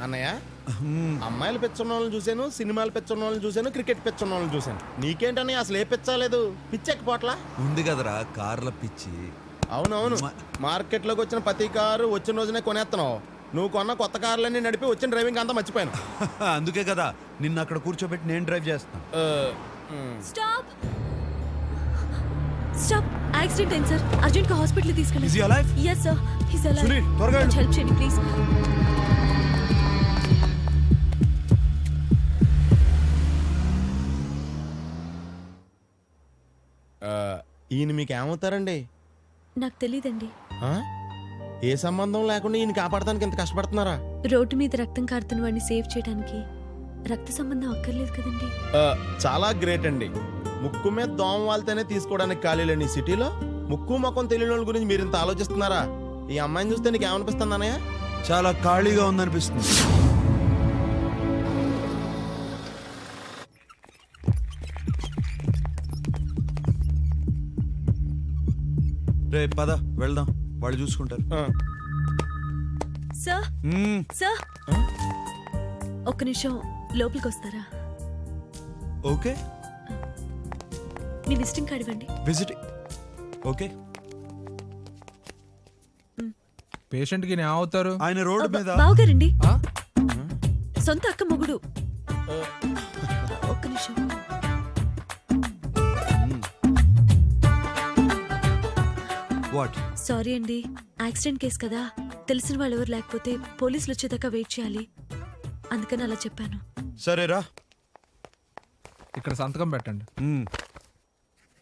అన్నయ్య, అమ్మాయిలు పెచ్చున్న వాళ్ళని చూశాను, సినిమాలు పెచ్చున్న వాళ్ళని చూశాను, క్రికెట్ పెచ్చున్న వాళ్ళని చూశాను. నీకేంటని అసలు ఏ పెచ్చలేదు? పిచ్చెక్కిపోట్లా ఉంది కదరా కార్ల పిచ్చి. అవునవును, మార్కెట్లోకి వచ్చిన ప్రతి కారు వచ్చిన రోజునే కొనేస్తున్నావు. నువ్వు కొన్న కొత్త కార్లన్నీ నడిపి వచ్చిన డ్రైవింగ్ అంతా మర్చిపోయాను. అందుకే కదా నిన్ను అక్కడ కూర్చోబెట్టి నేను డ్రైవ్ చేస్తాను. స్టాప్ స్టాప్, యాక్సిడెంట్ అయింది సార్, అర్జెంట్ గా హాస్పిటల్ తీసుకెళ్ళండి. Is he alive? Yes sir, he's alive. Sunil, త్వరగా వెళ్ళు. హెల్ప్ చేయండి ప్లీజ్. ఈయన మీకు ఏమవుతారండి? నాకు తెలీదండి. ఏ సంబంధం లేకుండా ఈయన కాపాడటానికి ఎంత కష్టపడుతున్నారా? రోడ్డు మీద రక్తం కారుతున్న వాడిని సేవ్ చేయడానికి రక్త సంబంధం అక్కర్లేదు కదండి. చాలా గ్రేట్ అండి. ముక్కు మీద దోమ వాళ్తేనే తీసుకోవడానికి ఖాళీ లేని సిటీలో ముక్కు ముఖం తెలియని వాళ్ళ గురించి మీరు ఇంత ఆలోచిస్తున్నారా? ఈ అమ్మాయిని చూస్తే నీకు ఏమనిపిస్తుంది అన్నయ్య? చాలా ఖాళీగా ఉందనిపిస్తుంది. రే పద వెళ్దాం, వాళ్ళు చూసుకుంటారు. సార్ సార్, ఒక్క నిమిషం లోపలికి వస్తారా? ఓకే, మీ విజిటింగ్ కార్డ్ ఇవ్వండి. విజిట్. ఓకే. పేషెంట్ కి అవుతారు ఆయన రోడ్డు మీద. బావగారండి, సొంత అక్క మొగుడు. ఒక్క నిమిషం. వాట్? సారీ అండి, యాక్సిడెంట్ కేసు కదా, తెలిసిన వాళ్ళు ఎవరు లేకపోతే పోలీసులు వచ్చేదాకా వెయిట్ చేయాలి, అందుకని అలా చెప్పాను. సరేరా, ఇక్కడ సంతకం పెట్టండి.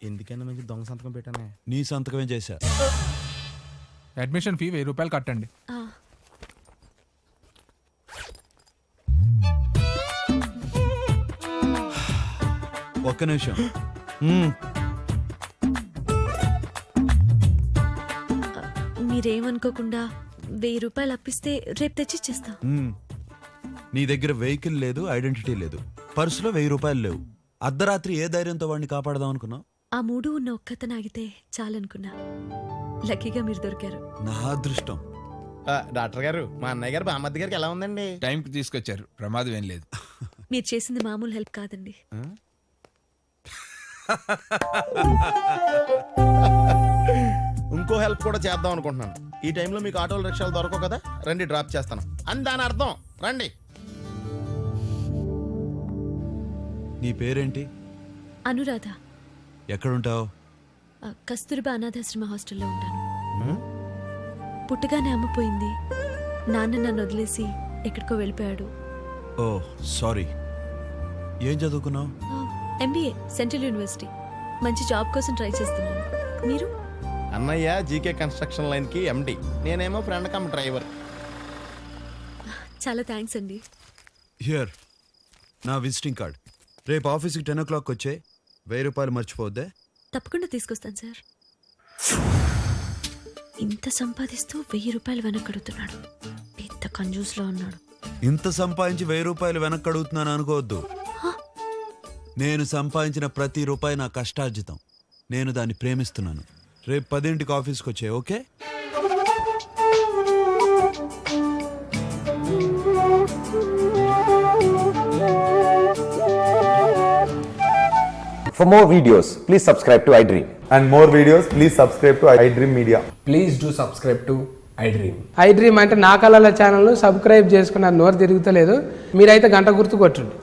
ఎందుకైనా మంచి దొంగ సంతకం పెట్టానే. నీ సంతకమే చేశా. అడ్మిషన్ ఫీ 1000 రూపాయలు కట్టండి. ఒక్క నిమిషం. మీరేమనుకోకుండా 1000 రూపాయలు అప్పిస్తే రేపు తెచ్చిచ్చేస్తా. నీ దగ్గర వెహికల్ లేదు, ఐడెంటిటీ లేదు, పర్సులో 1000 రూపాయలు లేవు. అర్ధరాత్రి ఏ ధైర్యంతో వాడిని కాపాడదాం అనుకున్నావు? ఆ మూడు ఉన్న ఒక్కతను ఆగితే చాలనుకున్నా. లక్కీగా మీరు దొరికారు. నా అదృష్టం. డాక్టర్ గారు, మా అన్నయ్య గారు బామ్మద్ది గారికి ఎలా ఉందండి? టైంకి తీసుకొచ్చారు, ప్రమాదం ఏం లేదు. మీరు చేసింది మామూలు హెల్ప్ కాదండి. ఇంకో హెల్ప్ కూడా చేద్దాం అనుకుంటున్నాను. ఈ టైంలో మీకు ఆటోలు రిక్షాలు దొరకవు కదా, రండి డ్రాప్ చేస్తాను అని దాని అర్థం. రండి. నీ పేరేంటి? అనురాధ. ఎక్కడుంటావు? కస్తూరిబా అనాథాశ్రమ హాస్టల్లో ఉంటాను. పుట్టగానే అమ్మ పోయింది, నాన్న నన్ను వదిలేసి ఎక్కడికో వెళ్ళిపోయాడు. ఓ సారీ. ఏం చదువుకున్నావు? MBA central university. మంచి జాబ్ కోసం ట్రై చేస్తున్నాను. మీరు? అన్నయ్య జీకే కన్స్ట్రక్షన్ లైన్ కి MD, నేనేమో ఫ్రెండ్ కమ్ డ్రైవర్. చాలా థ్యాంక్స్ అండి. హియర్ నా విజిటింగ్ కార్డ్. రేపు ఆఫీస్కి 10 o'clock వచ్చే. 1000 రూపాయలు మర్చిపోద్దే. తప్పకుండా తీసుకొస్తాను సార్. ఇంత సంపాదిస్తూ 1000 రూపాయలు వెనకడుతున్నాడు. పెద్ద కంజూస్లో ఉన్నాడు. ఇంత సంపాదించి 1000 రూపాయలు వెనక్కి అడుగుతున్నాను అనుకోవద్దు. నేను సంపాదించిన ప్రతి రూపాయి నా కష్టార్జితం. నేను దాన్ని ప్రేమిస్తున్నాను. రేపు 10ంటికి ఆఫీస్కి వచ్చే. Okay? For more videos, please subscribe to iDream. And more videos, please subscribe to iDream Media. Please do subscribe to iDream. iDream అంటే నా కళల ఛానల్ను సబ్స్క్రైబ్ చేసుకున్న నోరు తిరుగుతలేదు. మీరైతే గంట గుర్తు కొట్టండి.